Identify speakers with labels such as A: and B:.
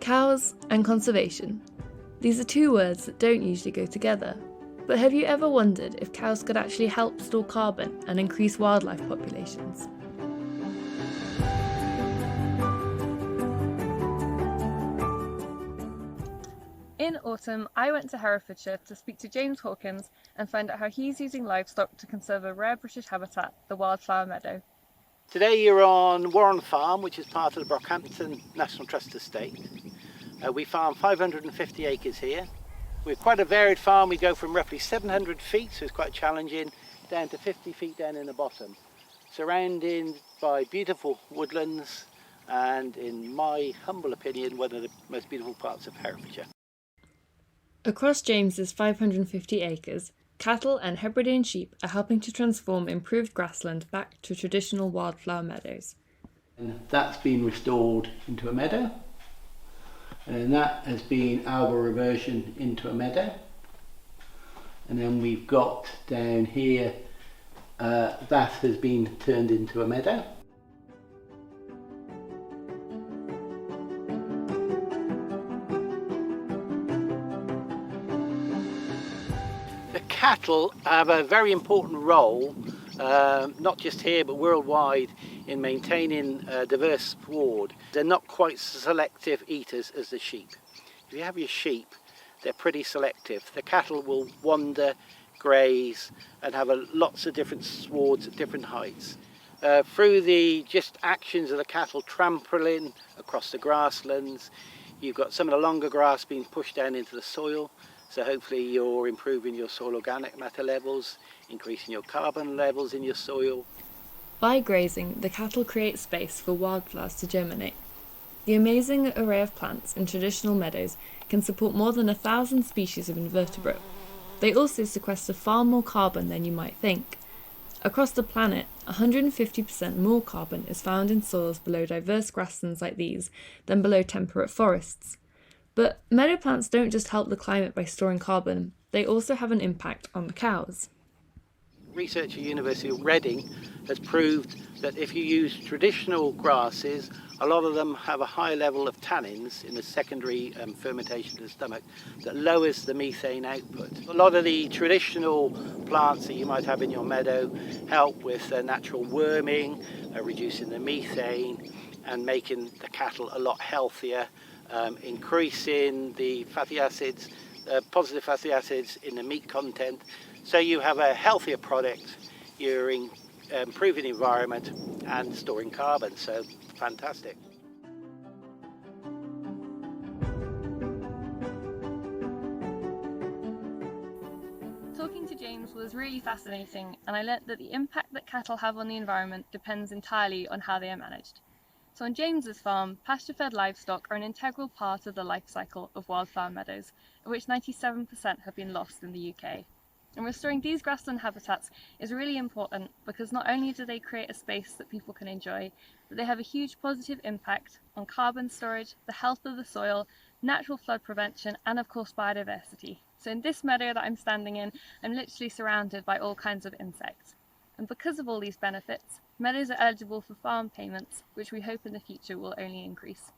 A: Cows and conservation. These are two words that don't usually go together. But have you ever wondered if cows could actually help store carbon and increase wildlife populations?
B: In autumn, I went to Herefordshire to speak to James Hawkins and find out how he's using livestock to conserve a rare British habitat, the wildflower meadow.
C: Today you're on Warren Farm, which is part of the Brockhampton National Trust estate. We farm 550 acres here. We're quite a varied farm. We go from roughly 700 feet, so it's quite challenging, down to 50 feet down in the bottom. Surrounded by beautiful woodlands and, in my humble opinion, one of the most beautiful parts of Herefordshire.
A: Across James's 550 acres, cattle and Hebridean sheep are helping to transform improved grassland back to traditional wildflower meadows.
C: And that's been restored into a meadow, and that has been our reversion into a meadow. And then we've got down here, that has been turned into a meadow. The cattle have a very important role, not just here but worldwide, in maintaining a diverse sward. They're not quite selective eaters as the sheep. If you have your sheep, they're pretty selective. The cattle will wander, graze and have lots of different swards at different heights. Through the just actions of the cattle trampling across the grasslands, you've got some of the longer grass being pushed down into the soil. So hopefully you're improving your soil organic matter levels, increasing your carbon levels in your soil.
A: By grazing, the cattle create space for wildflowers to germinate. The amazing array of plants in traditional meadows can support more than 1,000 species of invertebrate. They also sequester far more carbon than you might think. Across the planet, 150% more carbon is found in soils below diverse grasslands like these than below temperate forests. But meadow plants don't just help the climate by storing carbon, they also have an impact on the cows.
C: Research at University of Reading has proved that if you use traditional grasses, a lot of them have a high level of tannins in the secondary fermentation of the stomach that lowers the methane output. A lot of the traditional plants that you might have in your meadow help with natural worming, reducing the methane and making the cattle a lot healthier, increasing the fatty acids, positive fatty acids in the meat content. So you have a healthier product, you're improving the environment and storing carbon, so fantastic.
B: Talking to James was really fascinating, and I learnt that the impact that cattle have on the environment depends entirely on how they are managed. So on James's farm, pasture-fed livestock are an integral part of the life cycle of wildflower meadows, of which 97% have been lost in the UK. And restoring these grassland habitats is really important because not only do they create a space that people can enjoy, but they have a huge positive impact on carbon storage, the health of the soil, natural flood prevention, and of course biodiversity. So in this meadow that I'm standing in, I'm literally surrounded by all kinds of insects. And because of all these benefits, meadows are eligible for farm payments, which we hope in the future will only increase.